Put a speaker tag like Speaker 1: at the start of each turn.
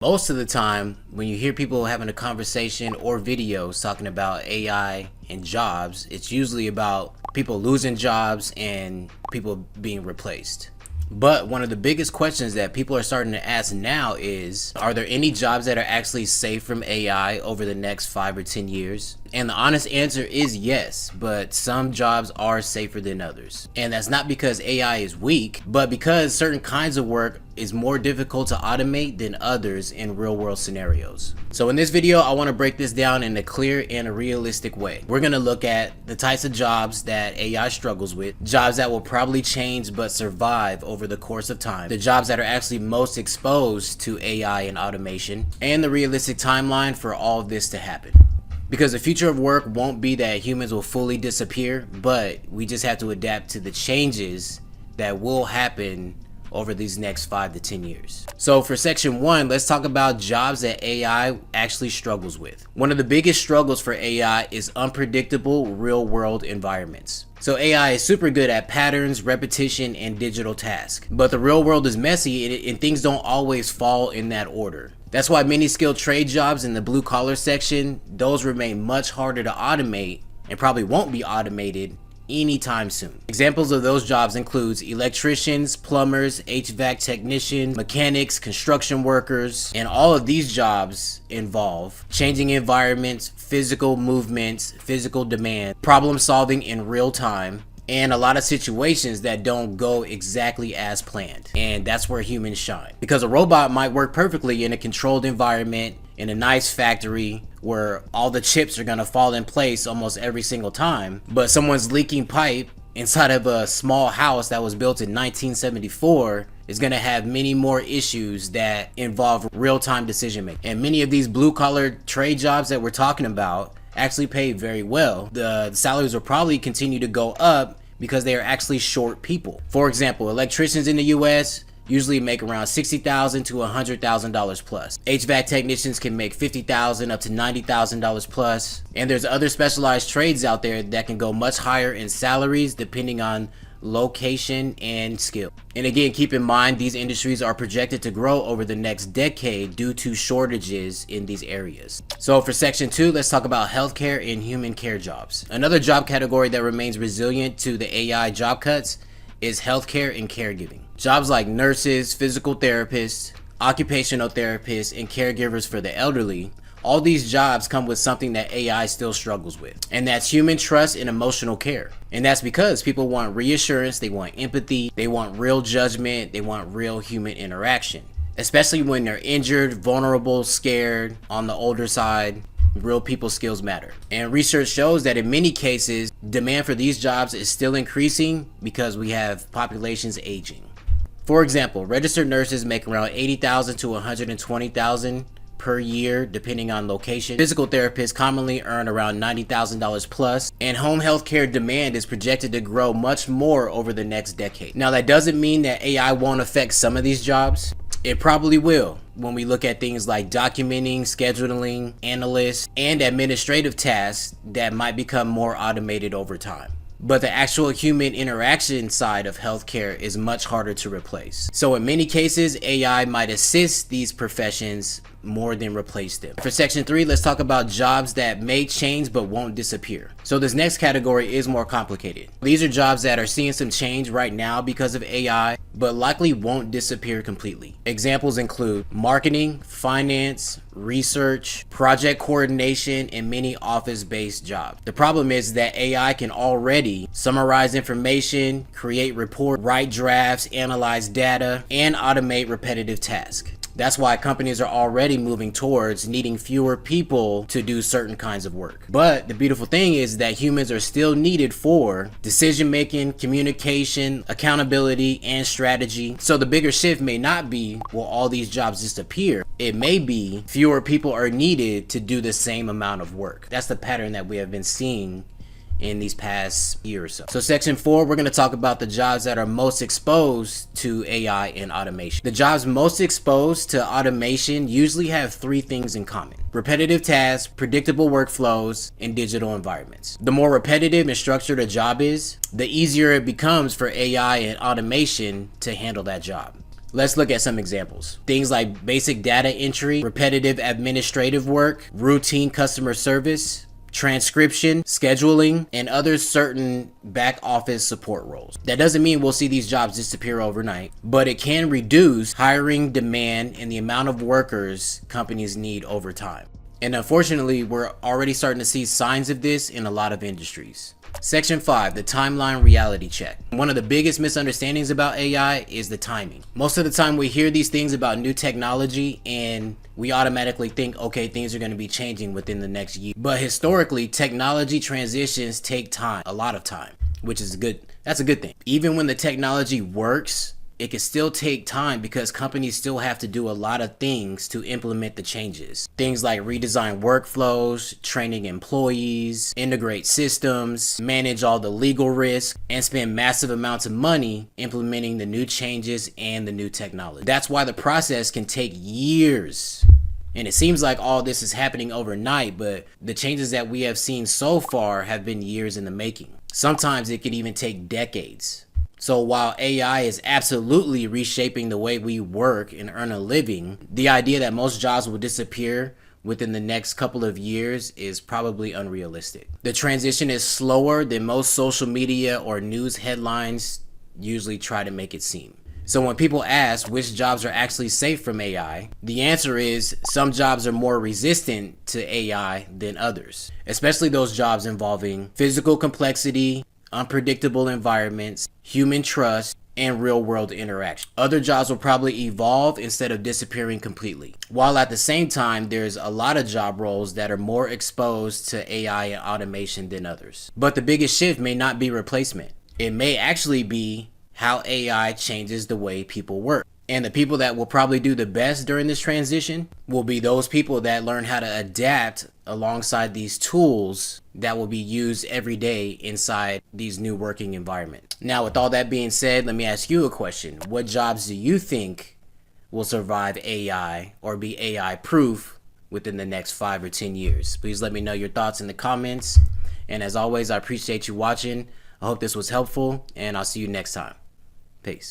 Speaker 1: Most of the time, when you hear people having a conversation or videos talking about AI and jobs, it's usually about people losing jobs and people being replaced. But one of the biggest questions that people are starting to ask now is, are there any jobs that are actually safe from AI over the next 5 or 10 years? And the honest answer is yes, but some jobs are safer than others. And that's not because AI is weak, but because certain kinds of work is more difficult to automate than others in real world scenarios. So in this video, I want to break this down in a clear and a realistic way. We're going to look at the types of jobs that AI struggles with, jobs that will probably change but survive over the course of time, the jobs that are actually most exposed to AI and automation, and the realistic timeline for all of this to happen. Because the future of work won't be that humans will fully disappear, but we just have to adapt to the changes that will happen over these next 5 to 10 years. So for section 1, let's talk about jobs that AI actually struggles with. One of the biggest struggles for AI is unpredictable real-world environments. So AI is super good at patterns, repetition, and digital tasks. But the real world is messy and things don't always fall in that order. That's why many skilled trade jobs in the blue collar section, those remain much harder to automate and probably won't be automated anytime soon. Examples of those jobs includes electricians, plumbers, HVAC technicians, mechanics, construction workers, and all of these jobs involve changing environments, physical movements, physical demand, problem solving in real time, and a lot of situations that don't go exactly as planned. And that's where humans shine. Because a robot might work perfectly in a controlled environment, in a nice factory where all the chips are gonna fall in place almost every single time, but someone's leaking pipe inside of a small house that was built in 1974 is gonna have many more issues that involve real-time decision making. And many of these blue-collar trade jobs that we're talking about actually pay very well. The salaries will probably continue to go up because they are actually short people. For example, electricians in the US usually make around $60,000 to $100,000 plus. HVAC technicians can make $50,000 up to $90,000 plus. And there's other specialized trades out there that can go much higher in salaries depending on location and skill. And again, keep in mind, these industries are projected to grow over the next decade due to shortages in these areas. So for section 2, let's talk about healthcare and human care jobs. Another job category that remains resilient to the AI job cuts is healthcare and caregiving. Jobs like nurses, physical therapists, occupational therapists, and caregivers for the elderly, all these jobs come with something that AI still struggles with, and that's human trust and emotional care. And that's because people want reassurance, they want empathy, they want real judgment, they want real human interaction. Especially when they're injured, vulnerable, scared, on the older side, real people skills matter. And research shows that in many cases, demand for these jobs is still increasing because we have populations aging. For example, registered nurses make around $80,000 to $120,000 per year depending on location. Physical therapists commonly earn around $90,000 plus, and home health care demand is projected to grow much more over the next decade. Now that doesn't mean that AI won't affect some of these jobs. It probably will when we look at things like documenting, scheduling, analysts, and administrative tasks that might become more automated over time. But the actual human interaction side of healthcare is much harder to replace. So in many cases, AI might assist these professions more than replace them. For section 3, let's talk about jobs that may change but won't disappear. So this next category is more complicated. These are jobs that are seeing some change right now because of AI, but likely won't disappear completely. Examples include marketing, finance, research, project coordination, and many office-based jobs. The problem is that AI can already summarize information, create reports, write drafts, analyze data, and automate repetitive tasks. That's why companies are already moving towards needing fewer people to do certain kinds of work. But the beautiful thing is that humans are still needed for decision making, communication, accountability, and strategy. So the bigger shift may not be, will all these jobs disappear? It may be fewer people are needed to do the same amount of work. That's the pattern that we have been seeing in these past year or so. So section 4, we're going to talk about the jobs that are most exposed to AI and automation. The jobs most exposed to automation usually have 3 things in common: repetitive tasks, predictable workflows, and digital environments. The more repetitive and structured a job is, the easier it becomes for AI and automation to handle that job. Let's look at some examples. Things like basic data entry, repetitive administrative work, routine customer service, transcription, scheduling, and other certain back office support roles. That doesn't mean we'll see these jobs disappear overnight, but it can reduce hiring demand and the amount of workers companies need over time. And unfortunately, we're already starting to see signs of this in a lot of industries. Section 5, the timeline reality check. One of the biggest misunderstandings about AI is the timing. Most of the time we hear these things about new technology and we automatically think, okay, things are going to be changing within the next year. But historically, technology transitions take time, a lot of time, which is good. That's a good thing. Even when the technology works, it can still take time because companies still have to do a lot of things to implement the changes. Things like redesign workflows, training employees, integrate systems, manage all the legal risk, and spend massive amounts of money implementing the new changes and the new technology. That's why the process can take years. And it seems like all this is happening overnight, but the changes that we have seen so far have been years in the making. Sometimes it could even take decades. So while AI is absolutely reshaping the way we work and earn a living, the idea that most jobs will disappear within the next couple of years is probably unrealistic. The transition is slower than most social media or news headlines usually try to make it seem. So when people ask which jobs are actually safe from AI, the answer is some jobs are more resistant to AI than others, especially those jobs involving physical complexity, unpredictable environments, human trust, and real-world interaction. Other jobs will probably evolve instead of disappearing completely. While at the same time, there's a lot of job roles that are more exposed to AI and automation than others. But the biggest shift may not be replacement. It may actually be how AI changes the way people work. And the people that will probably do the best during this transition will be those people that learn how to adapt alongside these tools that will be used every day inside these new working environments. Now, with all that being said, let me ask you a question. What jobs do you think will survive AI or be AI proof within the next 5 or 10 years? Please let me know your thoughts in the comments. And as always, I appreciate you watching. I hope this was helpful, and I'll see you next time. Peace.